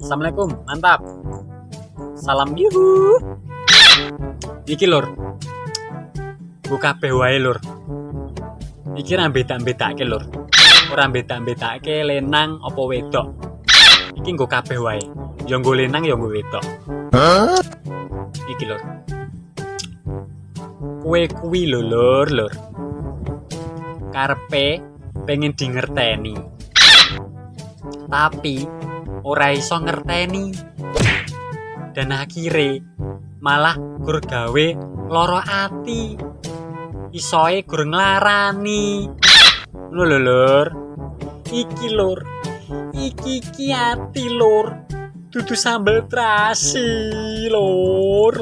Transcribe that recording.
Assalamualaikum, mantap. Salam yuhu. Iki lur, ku kabeh wae lur. Iki ra beda-bedake lur. Ora beda-bedake lenang apa wedok. Iki nggo kabeh wae. Ya nggo lenang ya nggo wedok. Iki lur. Kue kuwi lho lur. Karepe pengen di ngerteni. Tapi ora iso ngerteni. Dan akhire malah gur gawe loro ati. Isoe gur nglarani. Ngono lho lur. Iki lur. Iki ati lur. Dudu sambel terasi lur.